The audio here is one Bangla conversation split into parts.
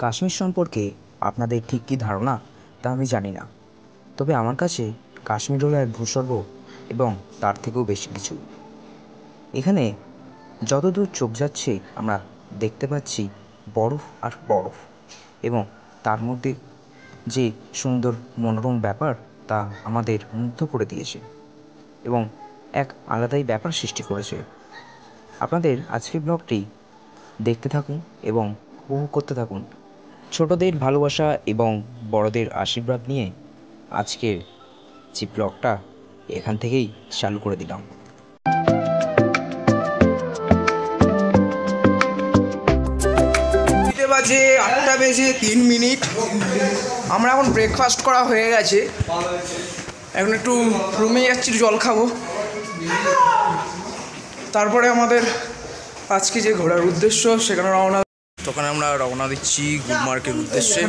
কাশ্মীর সম্পর্কে আপনাদের ঠিক কী ধারণা তা আমি জানি না, তবে আমার কাছে কাশ্মীর হলো এক ভূস্বর্গ এবং তার থেকেও বেশি কিছু। এখানে যতদূর চোখ যাচ্ছে আমরা দেখতে পাচ্ছি বরফ আর বরফ, এবং তার মধ্যে যে সুন্দর মনোরম ব্যাপার তা আমাদের মুগ্ধ করে দিয়েছে এবং এক আলাদাই ব্যাপার সৃষ্টি করেছে। আপনাদের আজকের ব্লগটি দেখতে থাকুন এবং উপভোগ করতে থাকুন। ছোটদের ভালোবাসা এবং বড়দের আশীর্বাদ নিয়ে আজকের যে ব্লগটা এখান থেকেই চালু করে দিলাম। বাজে 8:03। আমরা এখন ব্রেকফাস্ট করা হয়ে গেছে, এখন একটু রুমে যাচ্ছি, জল খাবো। তারপরে আমাদের আজকে যে ঘোরার উদ্দেশ্য সেখানে তখন আমরা রওনা দিচ্ছি গুলমার্গের উদ্দেশ্যে।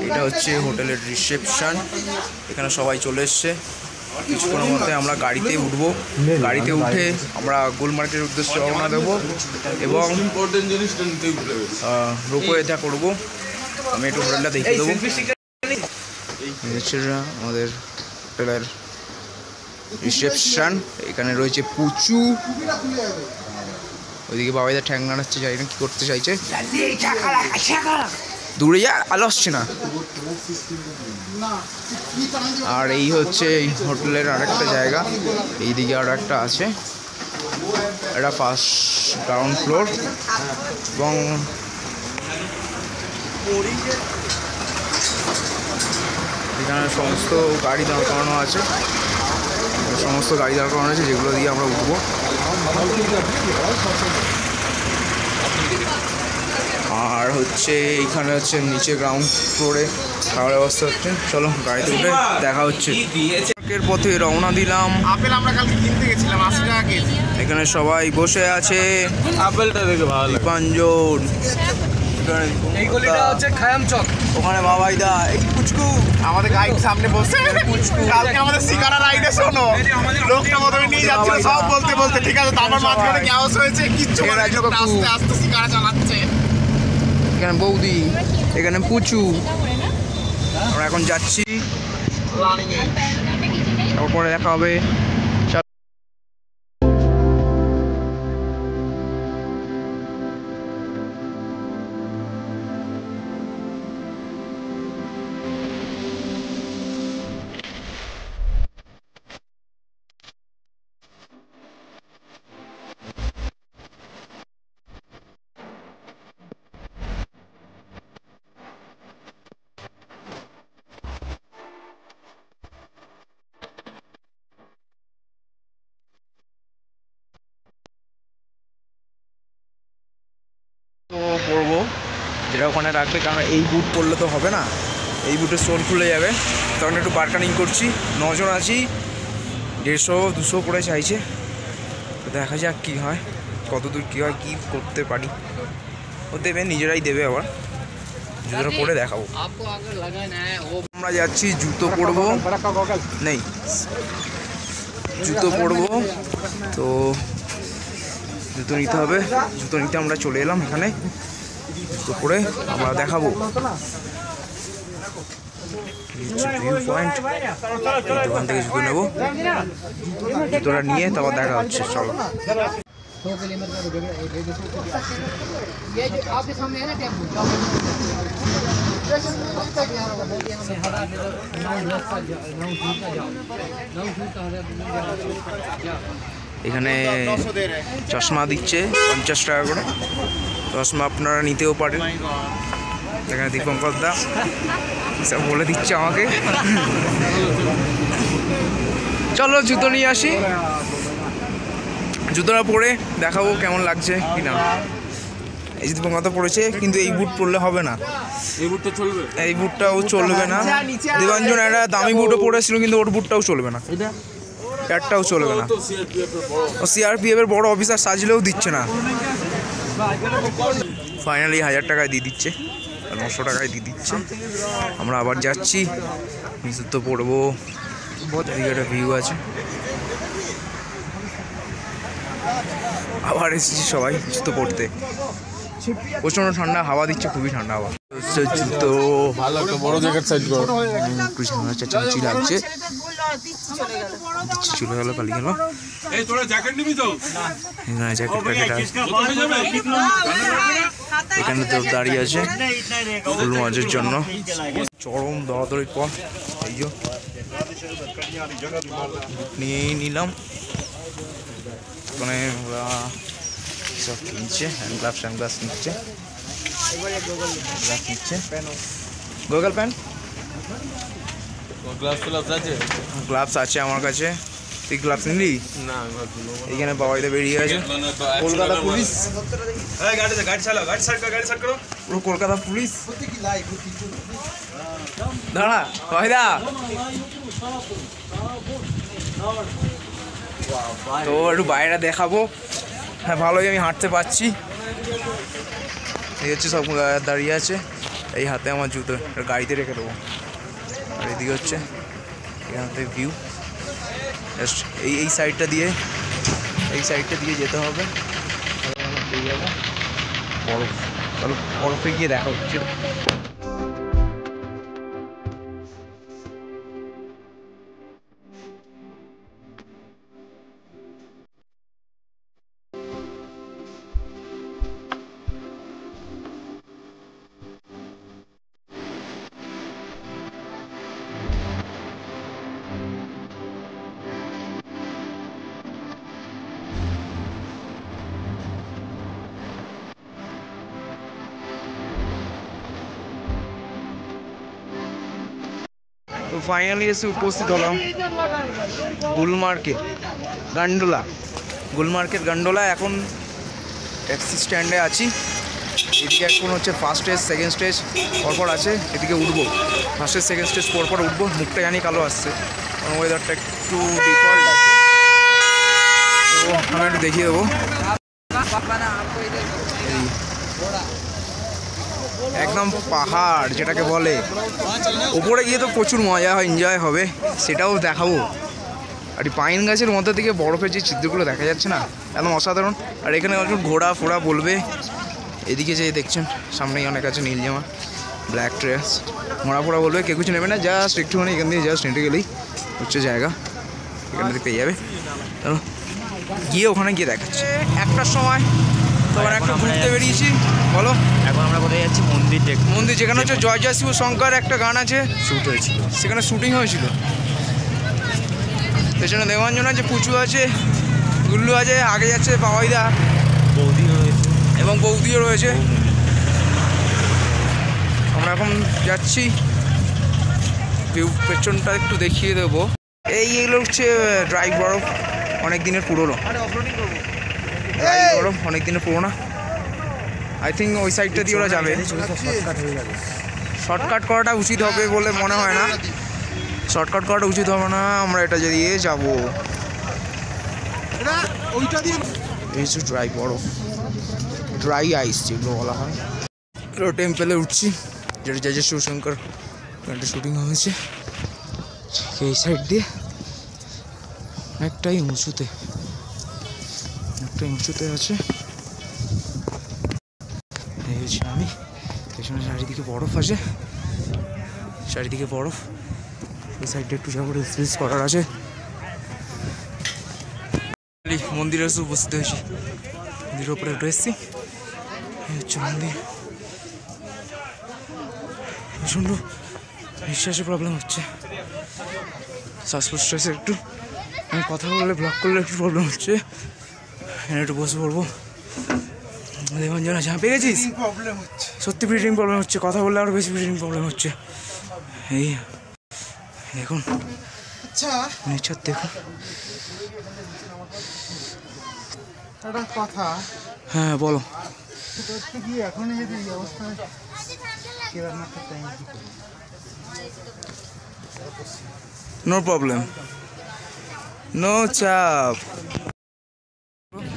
এটা হচ্ছে হোটেলের রিসেপশন, এখানে সবাই চলে এসছে। কিছুক্ষণের মধ্যে আমরা গাড়িতে উঠবো, গাড়িতে উঠে আমরা গুলমার্গের উদ্দেশ্যে রওনা দেবো এবং রোপওয়েটা করবো। আমি একটু হোটেলটা দেখিয়ে দেবো। আমাদের হোটেলের রিসেপশন, এখানে রয়েছে পুচু, ওইদিকে বাবাইদা ঠ্যাং নাড়াচ্ছে, যাই না কি করতে চাইছে। দূরে যা, আলো আসছে না। আর এই হচ্ছে এই হোটেলের আরেকটা জায়গা, এইদিকে আর একটা আছে, এটা ফার্স্ট গ্রাউন্ড ফ্লোর। এবং এখানে সমস্ত গাড়ি দাঁড় করানো আছে, যেগুলো দিয়ে আমরা উঠবো। আর হচ্ছে এইখানে হচ্ছে নিচে গ্রাউন্ড ফ্লোরে খাওয়ার ব্যবস্থা হচ্ছে। চলো গাড়িতে উঠে দেখা হচ্ছে। এর পথে রওনা দিলাম। আপেল আমরা কালকে কিনতে গেছিলাম 80 টাকা কেজি। এখানে সবাই বসে আছে। আপেলটা দেখে ভালো লাগে। দীপাঞ্জন, ওখানে বাবাইদা, পুচকু আমাদের গাইড সামনে বসে। কালকে আমাদের শিকারা রাইডে শোনো, লোকটা প্রথমে নিয়ে যাচ্ছিল সব বলতে বলতে, ঠিক আছে, তারপর মাঝখানে গ্যাস হয়েছে, কিচ্ছু বলে না, লোকটা আস্তে আস্তে শিকারা চালাচ্ছে। এখানে বৌদি, এখানে পুচু। আমরা এখন যাচ্ছি, তারপরে দেখা হবে। তো পরবো যেটা ওখানে রাখবে, কারণ এই বুট পরলে তো হবে না, এই বুটের স্টোন খুলে যাবে। তখন একটু বার্গানিং করছি, 9 জন আছি, 150-200 করে চাইছে। তো দেখা যাক কী হয়, কতদূর কী হয়, কী করতে পারি। ও দেবে, নিজেরাই দেবে, আবার জুতোটা পরে দেখাবো। আমরা যাচ্ছি, জুতো পরবো, নেই জুতো পরবো, তো জুতো নিতে হবে। জুতো নিতে আমরা চলে এলাম এখানে, জুতো পরে আমরা দেখাবো। ভিউ পয়েন্ট, দোকান থেকে জুতো নেবো, জুতোটা নিয়ে তারপর দেখা হচ্ছে। চলো। এখানে চশমা দিচ্ছে 50 টাকা করে, চশমা আপনারা নিতেও পারেন। এখানে দীপঙ্কর দা সব বলে দিচ্ছে আমাকে। চলো জুতো নিয়ে আসি, জুতোটা পরে দেখাবো কেমন লাগছে কিনা। এই যে দীপঙ্কর দা পড়েছে, কিন্তু এই বুট পরলে হবে না, এই বুটটাও চলবে না। দেবাঞ্জন একটা দামি বুটও পরেছিল, কিন্তু ওর বুটটাও চলবে না, একটাও চলবে না। ও সিআরপিএফের বড় অফিসার সাজলেও দিচ্ছে না। ফাইনালি 1000 টাকায় দিয়ে দিচ্ছে, 900 টাকায় দিয়ে দিচ্ছে। আমরা আবার যাচ্ছি, জুতো পরবো। এদিকে একটা ভিউ আছে, আবার এসেছি সবাই জুতো পরতে। প্রচণ্ড ঠান্ডা হাওয়া দিচ্ছে, খুবই ঠান্ডা হাওয়া। জুতো ভালো একটা বড় জ্যাকেট সাইড করো। একটু ঝামেলা চাচি লাগছে, চলে গেল, পালিয়ে গেল। এখানে তো দাঁড়িয়ে আছে ফুল মাছের জন্য, চরম দরাদরি পর। এই যে নিয়েই নিলাম, ওখানে ওরা সব কিনছে, হ্যান্ড গ্লাভস নিচ্ছে, গোগল প্যান্ট গ্লাভস আছে আমার কাছে। তুই গ্লাভস নিলি না? এইখানে বাবাইতে বেরিয়ে আছে কলকাতা পুলিশ, পুরো কলকাতা পুলিশ। দাঁড়া বাবাইদা, তো একটু বাইরে দেখাবো। হ্যাঁ ভালোই আমি হাঁটতে পারছি। এই হচ্ছে সব দাঁড়িয়ে আছে, এই হাতে আমার জুতো, গাড়িতে রেখে দেবো। আর এদিকে হচ্ছে এখান থেকে ভিউ, জাস্ট এই সাইডটা দিয়ে যেতে হবে, পেয়ে যাবো বরফ। চলো বরফে গিয়ে দেখা হচ্ছে। তো ফাইনালি এসে উপস্থিত হলাম গুলমার্কেট গান্ডোলা। এখন ট্যাক্সি স্ট্যান্ডে আছি। এদিকে এখন হচ্ছে ফার্স্ট স্টেজ, সেকেন্ড স্টেজ পরপর আছে, এদিকে উঠবো। ফার্স্ট স্টেজ সেকেন্ড স্টেজ পরপর উঠবো। মুখটা জানি কালো আসছে, কারণ ওয়েদারটা একটু ডিফল্ট আছে। তো আমি একটু দেখিয়ে দেবো। একদম পাহাড় যেটাকে বলে, ওপরে গিয়ে তো প্রচুর মজা হয়, এনজয় হবে, সেটাও দেখাবো। আর এই পাইন গাছের মধ্যে থেকে বরফের যে চিত্রগুলো দেখা যাচ্ছে না, একদম অসাধারণ। আর এখানে একটু ঘোড়া ফোড়া বলবে। এদিকে যে দেখছেন সামনেই অনেক আছে, নীল জামা, ব্ল্যাক ড্রেস, ঘোড়া ফোড়া বলবে। কেউ কিছু নেবে না, জাস্ট একটুখানি এখান থেকে জাস্ট হেঁটে গেলেই হচ্ছে জায়গা, এখান থেকে পেয়ে যাবে। গিয়ে ওখানে গিয়ে দেখাচ্ছে 1টার সময়। তখন একটা ঘুরতে বেরিয়েছি। বলো এখন আমরা কোথায় যাচ্ছি? মন্দির, যেখানে হচ্ছে জয় জয় শিব শঙ্কর একটা গান আছে, শ্যুট হয়েছিল, সেখানে শুটিং হয়েছিল। পেছনে দেবাঞ্জন আছে, পুচু আছে, গুল্লু আছে, আগে যাচ্ছে বাবাইদা, বৌদি হয়েছে এবং বৌদিও রয়েছে। আমরা এখন যাচ্ছি, পেছনটা একটু দেখিয়ে দেবো। এইগুলো হচ্ছে ড্রাই বরফ, অনেক দিনের পুরোনো বরফ, অনেক দিনের পুরোনো। আই থিঙ্ক ওই সাইডটা দিয়ে ওরা যাবে। শর্টকাট করাটা উচিত হবে বলে মনে হয় না, শর্টকাট করাটা উচিত হবে না। আমরা এটা দিয়ে যাবো। এই হচ্ছে ড্রাই বরফ, ড্রাই আইস যেগুলো বলা হয়। টেম্পেলে উঠছি, যেটা জয় জয় শিবশঙ্কর একটা শুটিং হয়েছে। এই সাইড দিয়ে অনেকটাই উঁচুতে আছে। এই হচ্ছে আমি, পেছনে চারিদিকে বরফ আছে, চারিদিকে বরফ। এই সাইডটা একটু যাবো, রিলস করার আছে। মন্দিরে এসে উপস্থিত হয়েছি, মন্দিরের উপরে উঠে এসেছি। এই হচ্ছে মন্দির। প্রচণ্ড নিঃশ্বাসের প্রবলেম হচ্ছে, শ্বাস প্রশ্বাসের একটু, আমি কথা বললে ব্লক করলে একটু প্রবলেম হচ্ছে। এখানে একটু বসে পড়বো। দেবাঞ্জন আছে, পেয়ে গেছিস? সত্যি ব্রিডিং প্রবলেম হচ্ছে, কথা বললে আরও বেশি ব্রিডিং প্রবলেম হচ্ছে। এই দেখুন, নেচার দেখুন। একটা কথা, হ্যাঁ বলো। এখন যদি এই অবস্থায় কেদারনাথের টাইম নো প্রবলেম, নো চাপ।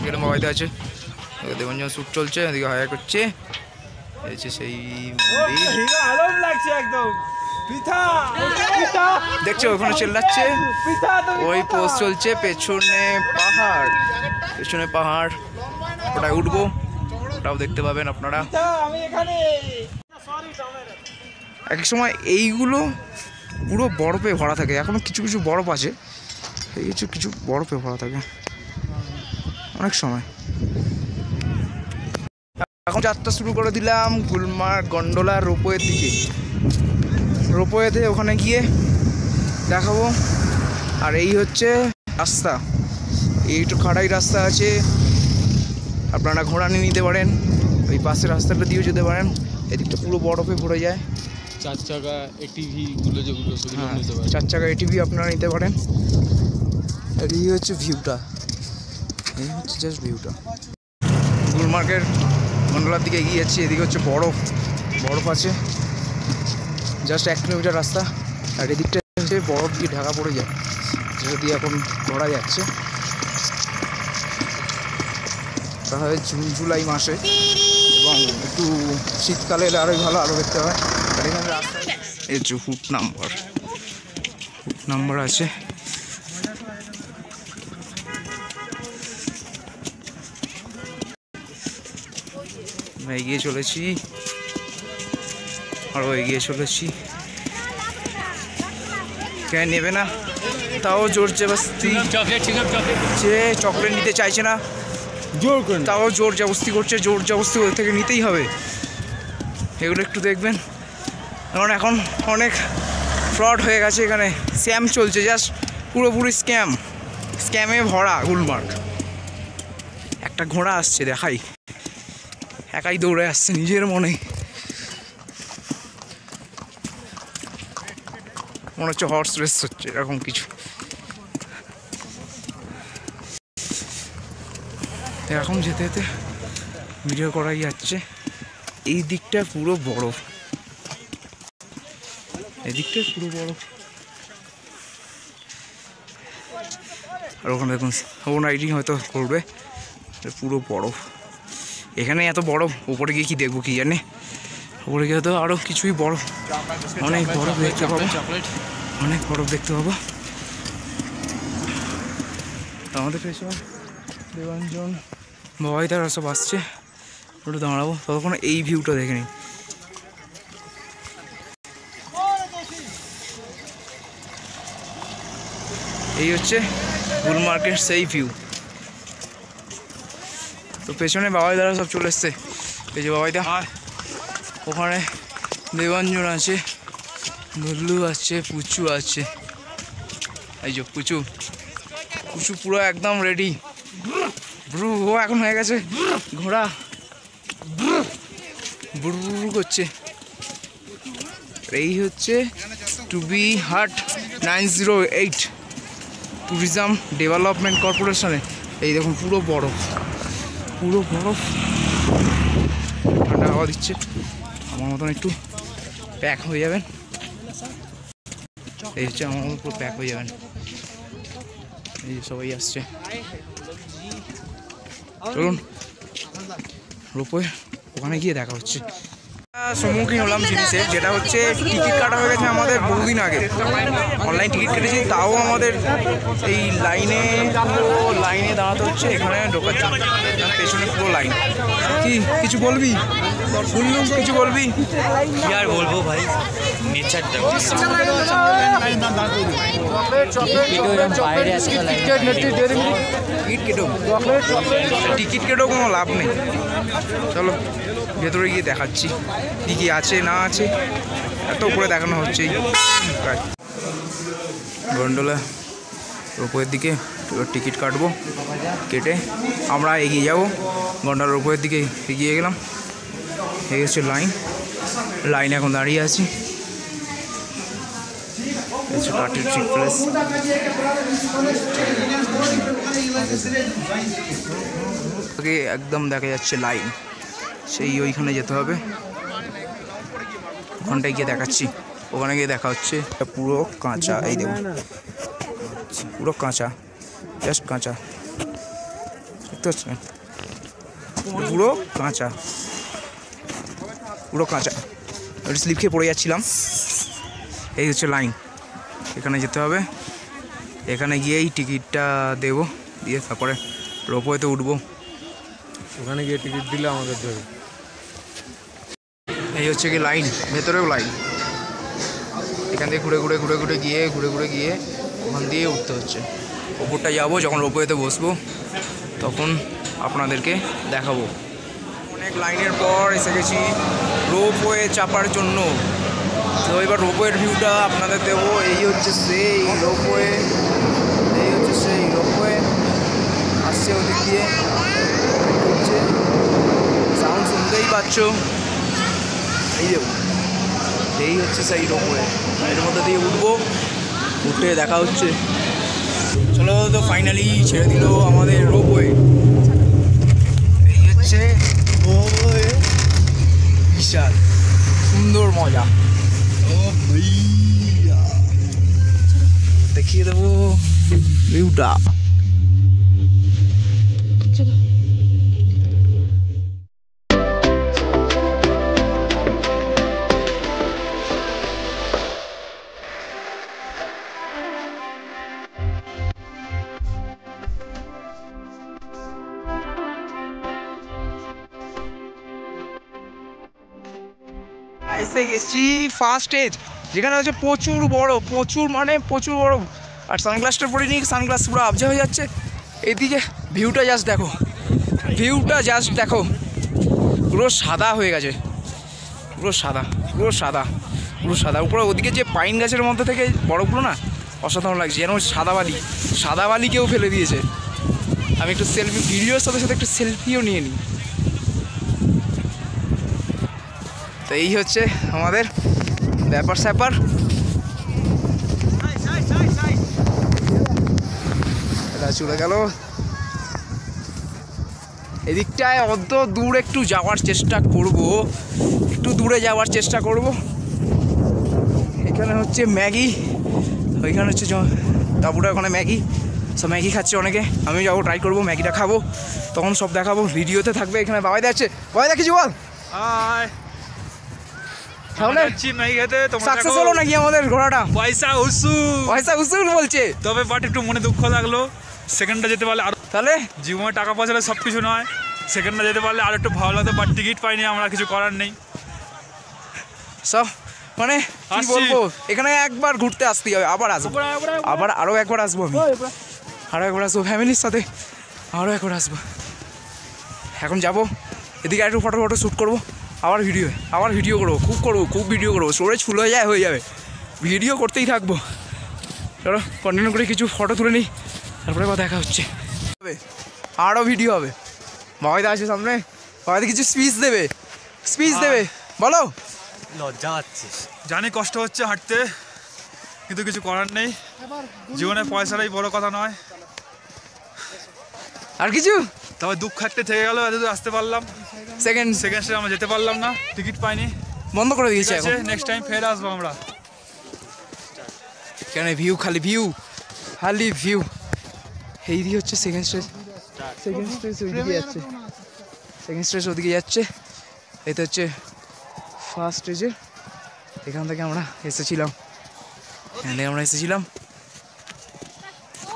এখানে মোবাইল আছে, দেবাঞ্জন শ্যুট চলছে, এদিকে হায়া করছে। এই যে সেই দেখছো ওখানে চেল্লাচ্ছে, ওই পোস্ট চলছে। পেছনে পাহাড়, ওটায় উঠবো। ওটাও দেখতে পাবেন আপনারা। এক সময় এইগুলো পুরো বরফে ভরা থাকে, এখনও কিছু কিছু বরফ আছে, এই হচ্ছে কিছু বরফে ভরা থাকে অনেক সময়। এখন যাত্রা শুরু করে দিলাম গুলমার্গ গন্ডোলা রোপওয়ের দিকে। রোপওয়েতে ওখানে গিয়ে দেখাবো। আর এই হচ্ছে রাস্তা, এই একটু খাড়াই রাস্তা আছে, আপনারা ঘোড়া নিয়ে নিতে পারেন, ওই পাশের রাস্তাটা দিয়েও যেতে পারেন। এদিকটা পুরো বরফে ভরে যায়। 4 চাকা এটিভিগুলো যেগুলো সেগুলো নিতে পারেন। 4 চাকা এটিভি আপনারা নিতে পারেন। আর এই হচ্ছে ভিউটা, এই হচ্ছে জাস্ট ভিউটা। গুলমার্গের গন্ডোলার দিকে এগিয়ে যাচ্ছি। এদিকে হচ্ছে বরফ, বরফ আছে, জাস্ট 1 কিলোমিটার রাস্তা। আর এদিকটা হচ্ছে বরফ দিয়ে ঢাকা পড়ে যায়, যেটা দিয়ে এখন ঘোরা যাচ্ছে। তাহলে জুন জুলাই মাসে, এবং একটু শীতকালে এলে আরোই ভালো, আরও দেখতে হয়। আর এখানে রাস্তা এই যে ফুট নাম্বার আছে। এগিয়ে চলেছি, আরও এগিয়ে চলেছি। কেন নেবে না, তাও জোর জবরদস্তি, যে চকলেট নিতে চাইছে না জোর করে তাও জোর জবরদস্তি করছে, জোর জবরদস্তি ওর থেকে নিতেই হবে। এগুলো একটু দেখবেন, কারণ এখন অনেক ফ্রড হয়ে গেছে এখানে, স্ক্যাম চলছে, জাস্ট পুরোপুরি স্ক্যামে ভরা গুলমার্গ। একটা ঘোড়া আসছে, দেখাই, একাই দৌড়ে আসছে নিজের মনে হচ্ছে হর্স রেস হচ্ছে, এরকম কিছু। এরকম যেতে যেতে ভিডিও করাই যাচ্ছে। এই দিকটা পুরো বরফ, এদিকটা পুরো বরফ। আর ওখানে দেখুন ওন রাইডিং হয়তো করবে, পুরো বরফ। এখানে এত বরফ, উপরে গিয়ে কি দেখবো কি জানে, উপরে গিয়ে তো আরও কিছুই বরফ, অনেক বরফ দেখতে পাবো, অনেক বরফ দেখতে পাবো। আমাদের পেছনে দেবাঞ্জন বাবাই তারা সব আসছে, ওটা দাঁড়াবো, ততক্ষণ এই ভিউটা দেখে নিই। এই হচ্ছে গুলমার্গের সেই ভিউ। তো পেছনে বাবাই দ্বারা সব চলে এসছে, এই যে বাবাইদা, ওখানে দেবাঞ্জন আছে, গুল্লু আছে, পুচু আছে, এই যে পুচু পুরো একদম রেডি। ব্রু ও এখন হয়ে গেছে ঘোড়া, ব্রু করছে। এই হচ্ছে টুবি হাট 908 ট্যুরিজম ডেভেলপমেন্ট কর্পোরেশনে। এই দেখুন পুরো বরফ, পুরো বরফ, ঠান্ডা হাওয়া দিচ্ছে। আমার মতন একটু প্যাক হয়ে যাবেন, এই হচ্ছে আমার মতন পুরো প্যাক হয়ে যাবেন। এই সবাই আসছে, চলুন রোপওয়ে ওখানে গিয়ে দেখা হচ্ছে। সম্মুখীন হলাম জিনিসের, যেটা হচ্ছে টিকিট কাটা হয়ে গেছে আমাদের বহুদিন আগে, অনলাইন টিকিট কেটেছি, তাও আমাদের এই লাইনে দাঁড়াতে হচ্ছে এখানে ঢোকার জন্য। পেছনে পুরো লাইন। কিছু বলবি শুনলুম, কিছু বলবি? কি আর বলবো ভাই, নেচারটা টিকিট কেটেও কোনো লাভ নেই। চলো ভেতরে গিয়ে দেখাচ্ছি কী কী আছে না আছে, এত উপরে দেখানো হচ্ছে। গন্ডোলা রোপওয়ের দিকে টিকিট কাটবো, কেটে আমরা এগিয়ে যাব। গন্ডোলা রোপওয়ের দিকে এগিয়ে গেলাম, এই হচ্ছে লাইন এখন দাঁড়িয়ে আছি। কাঠের ট্রিক প্লেস, একদম দেখা যাচ্ছে লাইন, সেই ওইখানে যেতে হবে, ওখানটায় গিয়ে দেখাচ্ছি। ওখানে গিয়ে দেখা হচ্ছে পুরো কাঁচা, এই দেখুন পুরো কাঁচা, জাস্ট কাঁচা, দেখতে পাচ্ছেন পুরো কাঁচা, পুরো কাঁচা। একটু স্লিপ খেয়ে পড়ে যাচ্ছিলাম। এই হচ্ছে লাইন, এখানে যেতে হবে, এখানে গিয়েই টিকিটটা দেবো, দিয়ে তারপরে রোপওয়েতে উঠবো। ওখানে গিয়ে টিকিট দিলে আমাদের দেবে। এই হচ্ছে কি লাইন, ভেতরেও লাইন। এখান থেকে ঘুরে ঘুরে ঘুরে ঘুরে গিয়ে ওখান দিয়ে উঠতে হচ্ছে। ওপরটা যাবো, যখন রোপওয়েতে বসবো তখন আপনাদেরকে দেখাবো। অনেক লাইনের পর এসে গেছি রোপওয়ে চাপার জন্য। তো এবার রোপওয়ের ভিউটা আপনাদের দেবো। এই হচ্ছে সেই রোপওয়ে, আসছে ওদিক দিয়ে, হচ্ছে সাউন্ড শুনতেই পাচ্ছ। এই হচ্ছে সেই রোপওয়ে, এর মধ্যে দিয়ে উঠবো, উঠে দেখা হচ্ছে। চলো, তো ফাইনালি ছেড়ে দিল আমাদের রোপওয়ে। এই হচ্ছে রোপওয়ে, বিশাল সুন্দর মজা। ও ভাইয়া, দেখিয়ে দেবো ভিউটা। এসে গেছি ফার্স্ট স্টেজ, যেখানে হচ্ছে প্রচুর বড় আর সানগ্লাসটা পরে নিয়ে সানগ্লাস পুরো আবজা হয়ে যাচ্ছে। এদিকে ভিউটা জাস্ট দেখো, পুরো সাদা হয়ে গেছে, পুরো সাদা। উপরে ওদিকে যে পাইন গাছের মধ্যে থেকে বরফগুলো না অসাধারণ লাগছে, যেন সাদা বালি কেউ ফেলে দিয়েছে। আমি একটু ভিডিওর সাথে একটু সেলফিও নিয়ে নিই। তো এই হচ্ছে আমাদের ব্যাপার। এটা চলে গেল এদিকটায়। অত দূর একটু যাওয়ার চেষ্টা করব। এখানে হচ্ছে ম্যাগি, ওইখানে হচ্ছে তারপরে ওখানে ম্যাগি, সব ম্যাগি খাচ্ছে অনেকে। আমি যাবো, ট্রাই করবো, ম্যাগিটা খাবো, তখন সব দেখাবো, ভিডিওতে থাকবে। এখানে বাবাই যাচ্ছে, বাবাই দেখেছি বল। সাকসেস হলো নাকি আমাদের ঘোড়াটা? পয়সা উসুল বলছে, তবে বাট একটু মনে দুঃখ লাগলো। সেকেন্ডটা যেতে পারলে আর, তাহলে জীবনে টাকা পয়সা সব কিছু নয়, সেকেন্ডটা যেতে পারলে আর একটু ভালো লাগতো, বাট টিকিট পাইনি আমরা, কিছু করার নেই। সব মানে কি বলবো, এখানে একবার ঘুরতে আসতেই হবে, আবার আসবো, আরও একবার আসবো, ফ্যামিলির সাথে আরও একবার আসবো। এখন যাবো এদিকে, একটু ফটো শ্যুট করবো, আবার ভিডিও করবো, খুব ভিডিও করবো। স্টোরেজ ফুল হয়ে যাবে, ভিডিও করতেই থাকবো। চলো কন্টিনিউ করে কিছু ফটো তুলে নিই, তারপরে আবার দেখা হচ্ছে, আরও ভিডিও হবে। বাবাইদা আছে সামনে, বাবাইদা কিছু স্পিচ দেবে, বলো। লজ্জা হচ্ছে, জানি কষ্ট হচ্ছে হাঁটতে, কিন্তু কিছু করার নেই। জীবনে পয়সাটাই বড় কথা নয়, আর কিছু। তবে দুঃখ একটা থেকে গেল, এত আসতে পারলাম, সেকেন্ড আমরা যেতে পারলাম না, টিকিট পাইনি, বন্ধ করে দিয়েছে। নেক্সট টাইম ফের আসবো আমরা। কেন খালি ভিউ। এই দিকে হচ্ছে সেকেন্ড স্টেজ ওদিকে যাচ্ছে। এটা হচ্ছে ফার্স্ট স্টেজে, এখান থেকে আমরা এসেছিলাম।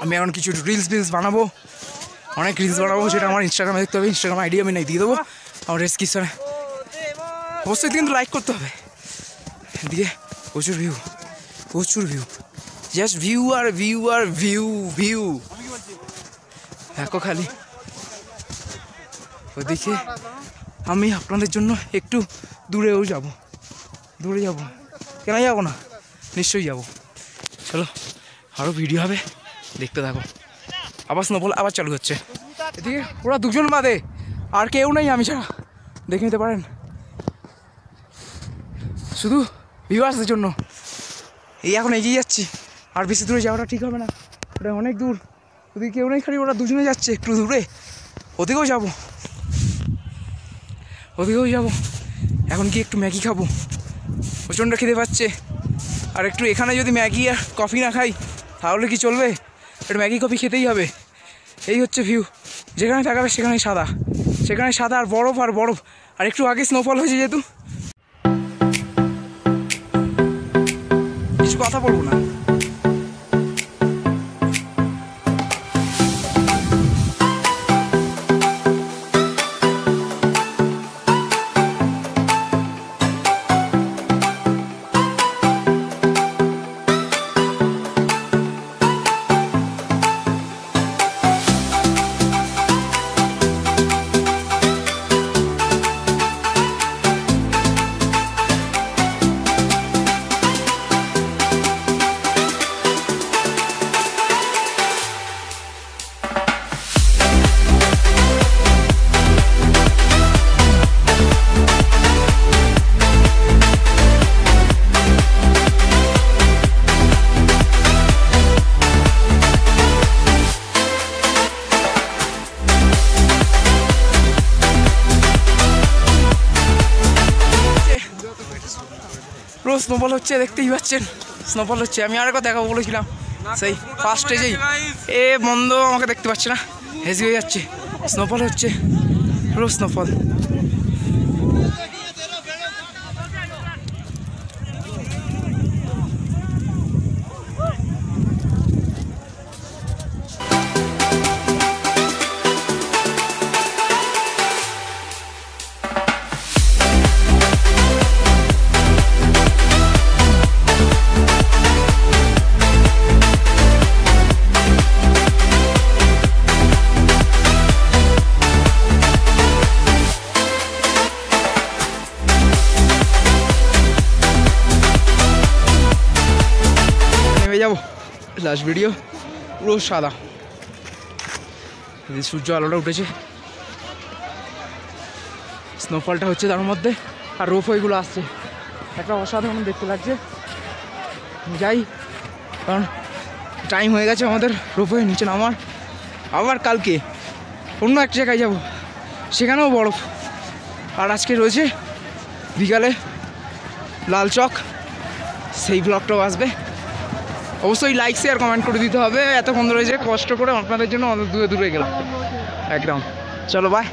আমি এখন কিছু রিলস বানাবো, অনেক রিলস বানাবো, যেটা আমার ইনস্টাগ্রামে দেখতে হবে। ইনস্টাগ্রাম আইডি আমি দিয়ে দেবো আমার ডেসক্রিপশনে, অবশ্যই কিন্তু লাইক করতে হবে। এদিকে প্রচুর ভিউ, জাস্ট ভিউ দেখো খালি। ওদিকে আমি আপনাদের জন্য একটু দূরে যাবো, কেন যাবো না, নিশ্চয়ই যাবো। চলো, আরও ভিডিও হবে, দেখতে থাকো। আবার স্নোফল আবার চালু হচ্ছে। এদিকে ওরা দুজন বাদে আর কেউ নেই আমি ছাড়া, দেখে নিতে পারেন, শুধু ভিউয়ার্সদের জন্য। এই এখন এগিয়ে যাচ্ছি, আর বেশি দূরে যাওয়াটা ঠিক হবে না, ওটা অনেক দূর। ওদিকে কেউ নেই, খালি ওরা দুজনে যাচ্ছে একটু দূরে, ওদিকেও যাবো। এখন কি একটু ম্যাগি খাবো, প্রচণ্ড খেতে পাচ্ছে। আর একটু এখানে যদি ম্যাগি আর কফি না খাই তাহলে কি চলবে, একটু ম্যাগি কফি খেতেই হবে। এই হচ্ছে ভিউ, যেখানে তাকাবে সেখানে সাদা আর বরফ, আর একটু আগে স্নোফল হয়েছে, যেহেতু কিছু কথা বলবো না। রোজ স্নোফল হচ্ছে, দেখতেই পাচ্ছেন স্নোফল হচ্ছে। আমি আর একবার দেখাবো বলেছিলাম সেই ফার্স্ট স্টেজেই, এ বন্ধ আমাকে দেখতে পাচ্ছে না, হেজি হয়ে যাচ্ছে। স্নোফল হচ্ছে, রোজ স্নোফল। নেমে যাবো, লাস্ট ভিডিও। পুরো সাদা, সূর্য আলোটা উঠেছে, স্নোফলটা হচ্ছে তার মধ্যে, আর রোপওয়েগুলো আসছে। একটা অসাধারণ দেখতে লাগছে। যাই, কারণ টাইম হয়ে গেছে আমাদের রোপওয়ে নিচে নামার। আবার কালকে অন্য এক জায়গায় যাব, সেখানেও বরফ। আর আজকে রয়েছে বিকালে লাল চক, সেই ব্লগটাও আসবে। অবশ্যই লাইক শেয়ার কমেন্ট করে দিতে হবে। এতক্ষণ ধরে যে কষ্ট করে আপনাদের জন্য অনেক দূরে দূরে গেলাম একদম। চলো বাই।